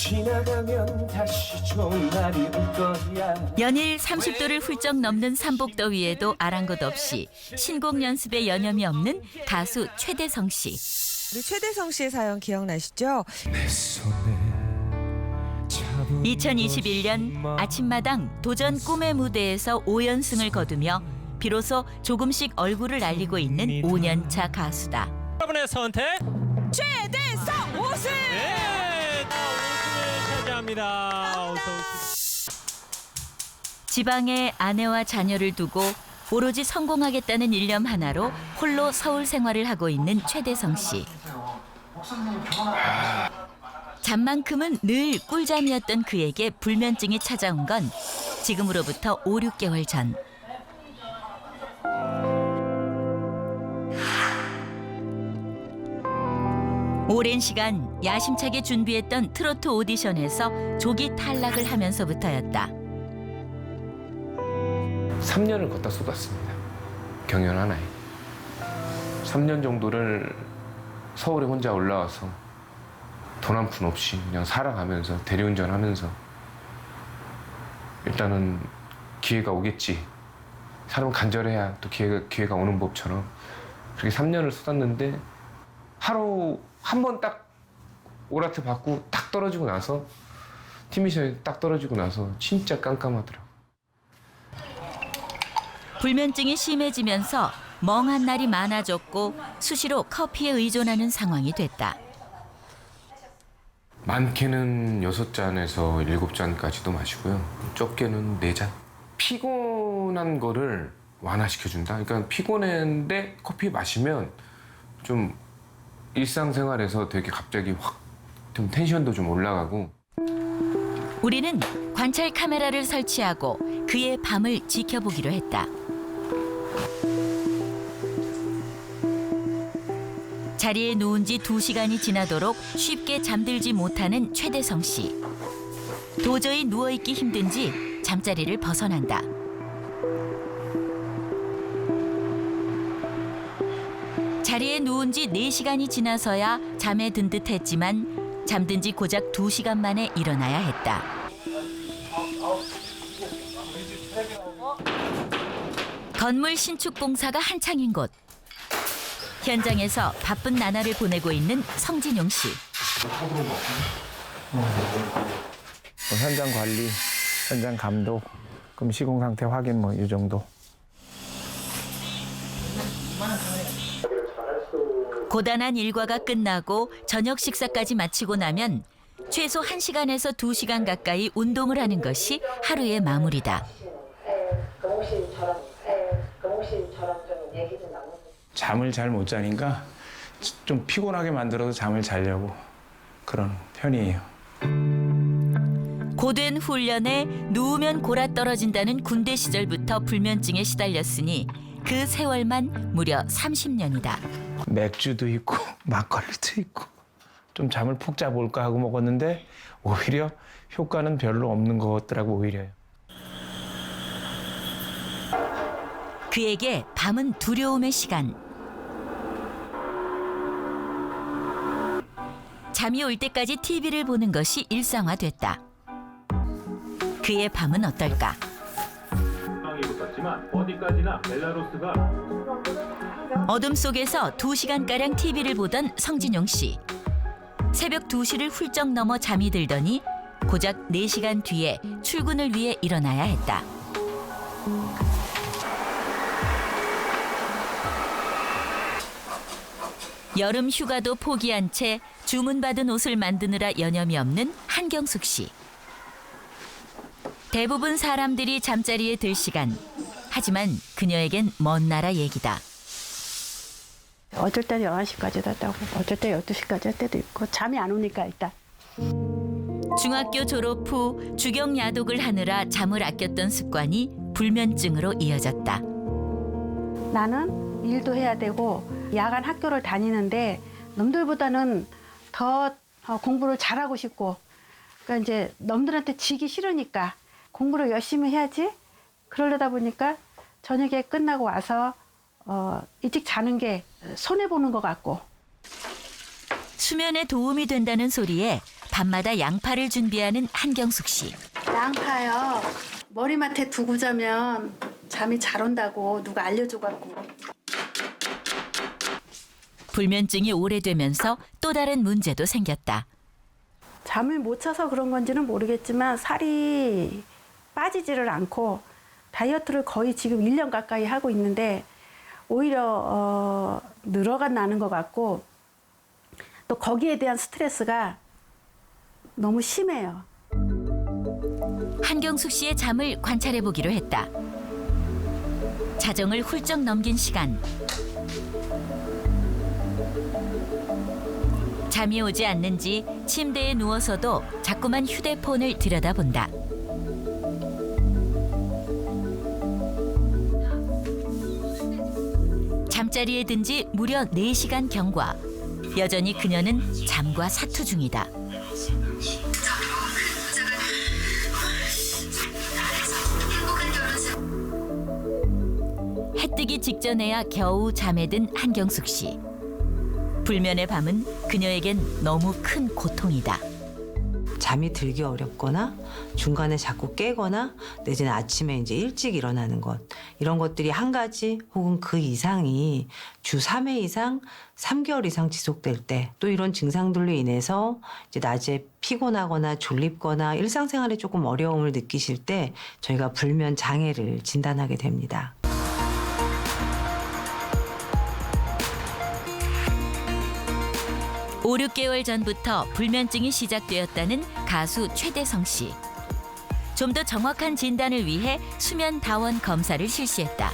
지나가면 다시 좋은 날이 올 거야. 연일 30도를 훌쩍 넘는 삼복더위에도 아랑곳 없이 신곡 연습에 여념이 없는 가수 최대성 씨. 우리 최대성 씨의 사연 기억나시죠? 2021년 아침마당 도전 꿈의 무대에서 5연승을 거두며 비로소 조금씩 얼굴을 알리고 있는 5년차 가수다. 여러분의 선택 최대성 우승! 네, 우승을 차지합니다. 어서 오십시오. 지방에 아내와 자녀를 두고 오로지 성공하겠다는 일념 하나로 홀로 서울 생활을 하고 있는 최대성 씨. 잠만큼은 늘 꿀잠이었던 그에게 불면증이 찾아온 건 지금으로부터 5, 6개월 전. 오랜 시간 야심차게 준비했던 트로트 오디션에서 조기 탈락을 하면서부터였다. 3년을 걷다 쏟았습니다. 경연 하나에. 3년 정도를 서울에 혼자 올라와서 돈 한 푼 없이 그냥 살아가면서 대리운전하면서 일단은 기회가 오겠지. 사람은 간절해야 또 기회가 오는 법처럼 그렇게 3년을 쏟았는데 하루 한 번 딱 오라트 받고 딱 떨어지고 나서 팀미션에 딱 떨어지고 나서 진짜 깜깜하더라고요. 불면증이 심해지면서 멍한 날이 많아졌고 수시로 커피에 의존하는 상황이 됐다. 많게는 6잔에서 7잔까지도 마시고요. 적게는 4잔. 피곤한 거를 완화시켜준다. 그러니까 피곤했는데 커피 마시면 좀 일상생활에서 되게 갑자기 확 좀 텐션도 좀 올라가고. 우리는 관찰 카메라를 설치하고 그의 밤을 지켜보기로 했다. 자리에 누운 지 2시간이 지나도록 쉽게 잠들지 못하는 최대성 씨. 도저히 누워있기 힘든지 잠자리를 벗어난다. 자리에 누운 지 4시간이 지나서야 잠에 든 듯 했지만 잠든 지 고작 2시간 만에 일어나야 했다. 건물 신축 공사가 한창인 곳. 현장에서 바쁜 나날을 보내고 있는 성진용 씨. 현장 관리, 현장 감독, 그럼 시공 상태 확인 이 정도. 고단한 일과가 끝나고 저녁 식사까지 마치고 나면 최소 1시간에서 2시간 가까이 운동을 하는 것이 하루의 마무리다. 잠을 잘 못 자니까 좀 피곤하게 만들어서 잠을 자려고 그런 편이에요. 고된 훈련에 누우면 골아떨어진다는 군대 시절부터 불면증에 시달렸으니 그 세월만 무려 30년이다. 맥주도 있고 막걸리도 있고 좀 잠을 푹 자볼까 하고 먹었는데 오히려 효과는 별로 없는 것 같더라고 오히려요. 그에게 밤은 두려움의 시간. 잠이 올 때까지 TV를 보는 것이 일상화됐다. 그의 밤은 어떨까? 어둠 속에서 2시간가량 TV를 보던 성진용 씨. 새벽 2시를 훌쩍 넘어 잠이 들더니 고작 4시간 뒤에 출근을 위해 일어나야 했다. 여름 휴가도 포기한 채 주문받은 옷을 만드느라 여념이 없는 한경숙 씨. 대부분 사람들이 잠자리에 들 시간. 하지만 그녀에겐 먼 나라 얘기다. 어쩔 때는 11시까지도 했다고 어쩔 때 12시까지 할 때도 있고 잠이 안 오니까 일단. 중학교 졸업 후 주경 야독을 하느라 잠을 아꼈던 습관이 불면증으로 이어졌다. 나는 일도 해야 되고 야간 학교를 다니는데 남들보다는 더 공부를 잘하고 싶고 그러니까 이제 남들한테 지기 싫으니까 공부를 열심히 해야지. 그러려다 보니까 저녁에 끝나고 와서 일찍 자는 게 손해보는 것 같고. 수면에 도움이 된다는 소리에 밤마다 양파를 준비하는 한경숙 씨. 양파요. 머리맡에 두고 자면 잠이 잘 온다고 누가 알려줘갖고. 불면증이 오래되면서 또 다른 문제도 생겼다. 잠을 못 자서 그런 건지는 모르겠지만 살이 빠지지를 않고 다이어트를 거의 지금 1년 가까이 하고 있는데 오히려 늘어나는 것 같고 또 거기에 대한 스트레스가 너무 심해요. 한경숙 씨의 잠을 관찰해 보기로 했다. 자정을 훌쩍 넘긴 시간. 잠이 오지 않는지 침대에 누워서도 자꾸만 휴대폰을 들여다본다. 잠자리에 든 지 무려 4시간 경과. 여전히 그녀는 잠과 사투 중이다. 해 뜨기 직전에야 겨우 잠에 든 한경숙 씨. 불면의 밤은 그녀에겐 너무 큰 고통이다. 잠이 들기 어렵거나 중간에 자꾸 깨거나 내지는 아침에 이제 일찍 일어나는 것 이런 것들이 한 가지 혹은 그 이상이 주 3회 이상 3개월 이상 지속될 때 또 이런 증상들로 인해서 이제 낮에 피곤하거나 졸립거나 일상생활에 조금 어려움을 느끼실 때 저희가 불면 장애를 진단하게 됩니다. 오, 6개월 전부터 불면증이 시작되었다는 가수 최대성 씨. 좀 더 정확한 진단을 위해 수면 다원 검사를 실시했다.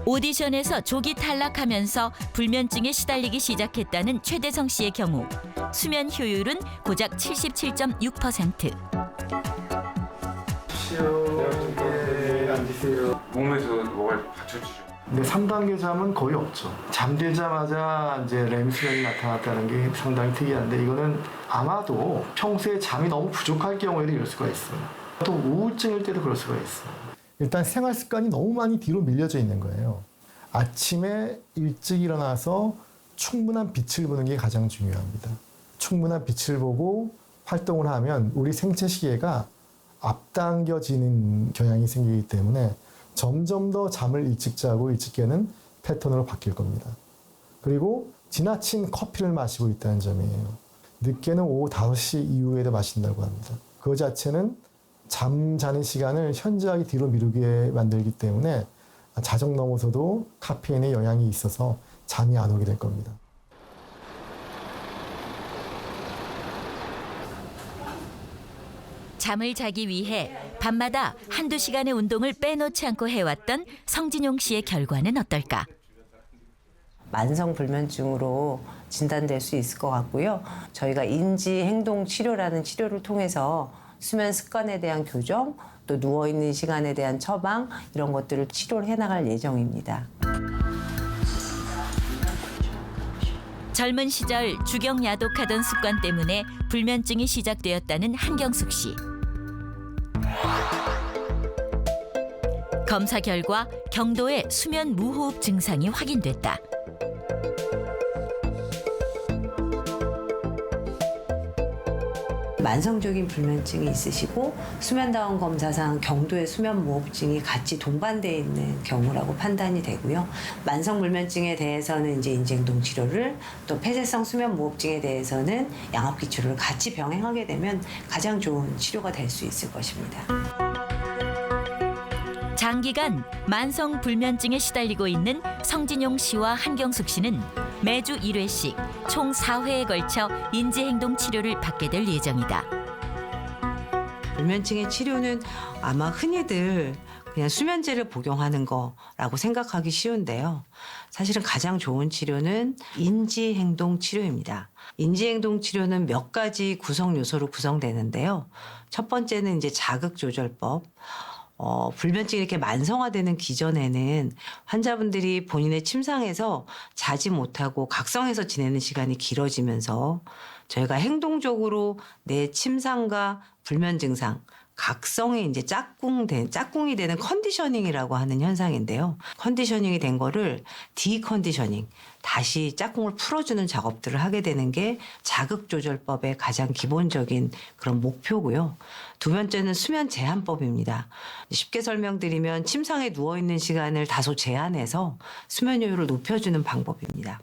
오디션에서 조기 탈락하면서 불면증에 시달리기 시작했다는 최대성 씨의 경우 수면 효율은 고작 77.6%. 몸에서 뭐가 받쳐주죠. 근데 3단계 잠은 거의 없죠. 잠들자마자 이제 렘 수면이 나타났다는 게 상당히 특이한데 이거는 아마도 평소에 잠이 너무 부족할 경우에도 이럴 수가 있어요. 또 우울증일 때도 그럴 수가 있어요. 일단 생활 습관이 너무 많이 뒤로 밀려져 있는 거예요. 아침에 일찍 일어나서 충분한 빛을 보는 게 가장 중요합니다. 충분한 빛을 보고 활동을 하면 우리 생체 시계가 앞당겨지는 경향이 생기기 때문에 점점 더 잠을 일찍 자고 일찍 깨는 패턴으로 바뀔 겁니다. 그리고 지나친 커피를 마시고 있다는 점이에요. 늦게는 오후 5시 이후에도 마신다고 합니다. 그 자체는 잠자는 시간을 현저하게 뒤로 미루게 만들기 때문에 자정 넘어서도 카페인의 영향이 있어서 잠이 안 오게 될 겁니다. 잠을 자기 위해 밤마다 한두 시간의 운동을 빼놓지 않고 해왔던 성진용 씨의 결과는 어떨까? 만성 불면증으로 진단될 수 있을 것 같고요. 저희가 인지행동치료라는 치료를 통해서 수면 습관에 대한 교정, 또 누워있는 시간에 대한 처방 이런 것들을 치료를 해나갈 예정입니다. 젊은 시절 주경야독하던 습관 때문에 불면증이 시작되었다는 한경숙 씨. 검사 결과 경도의 수면 무호흡 증상이 확인됐다. 만성적인 불면증이 있으시고 수면다원 검사상 경도의 수면무호흡증이 같이 동반되어 있는 경우라고 판단이 되고요. 만성 불면증에 대해서는 이제 인지행동 치료를 또 폐쇄성 수면무호흡증에 대해서는 양압기 치료를 같이 병행하게 되면 가장 좋은 치료가 될 수 있을 것입니다. 장기간 만성 불면증에 시달리고 있는 성진용 씨와 한경숙 씨는 매주 1회씩 총 4회에 걸쳐 인지행동 치료를 받게 될 예정이다. 불면증의 치료는 아마 흔히들 그냥 수면제를 복용하는 거라고 생각하기 쉬운데요. 사실은 가장 좋은 치료는 인지행동 치료입니다. 인지행동 치료는 몇 가지 구성 요소로 구성되는데요. 첫 번째는 이제 자극조절법. 불면증이 이렇게 만성화되는 기전에는 환자분들이 본인의 침상에서 자지 못하고 각성해서 지내는 시간이 길어지면서 저희가 행동적으로 내 침상과 불면 증상 각성에 이제 짝꿍이 되는 컨디셔닝이라고 하는 현상인데요. 컨디셔닝이 된 거를 디컨디셔닝, 다시 짝꿍을 풀어주는 작업들을 하게 되는 게 자극조절법의 가장 기본적인 그런 목표고요. 두 번째는 수면 제한법입니다. 쉽게 설명드리면 침상에 누워있는 시간을 다소 제한해서 수면효율을 높여주는 방법입니다.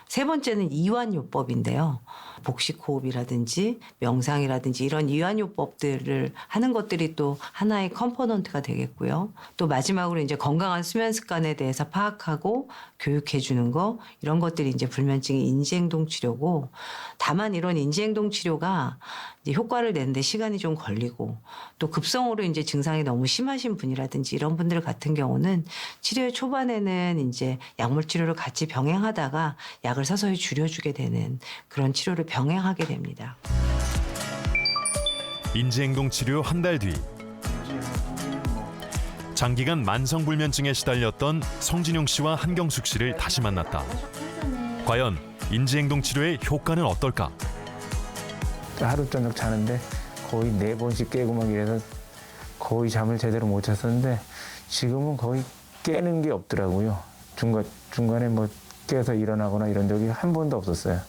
세 번째는 이완요법인데요. 복식호흡이라든지 명상이라든지 이런 이완요법들을 하는 것들이 또 하나의 컴포넌트가 되겠고요. 또 마지막으로 이제 건강한 수면 습관에 대해서 파악하고 교육해 주는 거, 이런 것들이 이제 불면증의 인지행동 치료고, 다만 이런 인지행동 치료가 이제 효과를 내는데 시간이 좀 걸리고, 또 급성으로 이제 증상이 너무 심하신 분이라든지 이런 분들 같은 경우는 치료의 초반에는 이제 약물 치료를 같이 병행하다가 약을 서서히 줄여주게 되는 그런 치료를 병행하게 됩니다. 인지행동 치료 한 달 뒤, 장기간 만성불면증에 시달렸던 성진용 씨와 한경숙 씨를 다시 만났다. 과연 인지행동 치료의 효과는 어떨까? 하루 저녁 자는데 거의 4번씩 깨고 막 이래서 거의 잠을 제대로 못 잤었는데 지금은 거의 깨는 게 없더라고요. 중간에 뭐 깨서 일어나거나 이런 적이 한 번도 없었어요.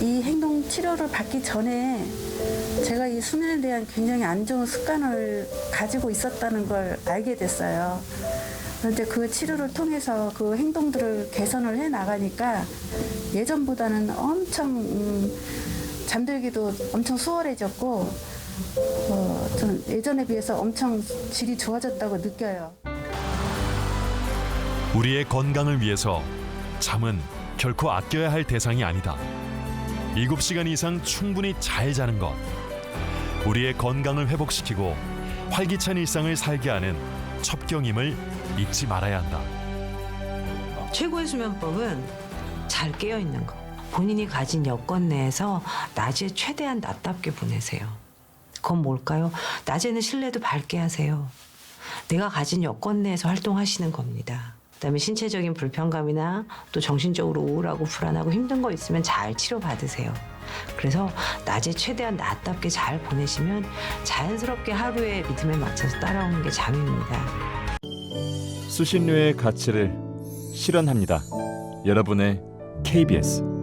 이 행동 치료를 받기 전에 제가 이 수면에 대한 굉장히 안 좋은 습관을 가지고 있었다는 걸 알게 됐어요. 그런데 그 치료를 통해서 그 행동들을 개선을 해 나가니까 예전보다는 엄청 잠들기도 엄청 수월해졌고 좀 예전에 비해서 엄청 질이 좋아졌다고 느껴요. 우리의 건강을 위해서 잠은 결코 아껴야 할 대상이 아니다. 7시간 이상 충분히 잘 자는 것, 우리의 건강을 회복시키고 활기찬 일상을 살게 하는 첩경임을 잊지 말아야 한다. 최고의 수면법은 잘 깨어있는 거. 본인이 가진 여건 내에서 낮에 최대한 낮답게 보내세요. 그건 뭘까요? 낮에는 실내도 밝게 하세요. 내가 가진 여건 내에서 활동하시는 겁니다. 그다음에 신체적인 불편감이나 또 정신적으로 우울하고 불안하고 힘든 거 있으면 잘 치료받으세요. 그래서 낮에 최대한 낮답게 잘 보내시면 자연스럽게 하루의 리듬에 맞춰서 따라오는 게 잠입니다. 수신료의 가치를 실현합니다. 여러분의 KBS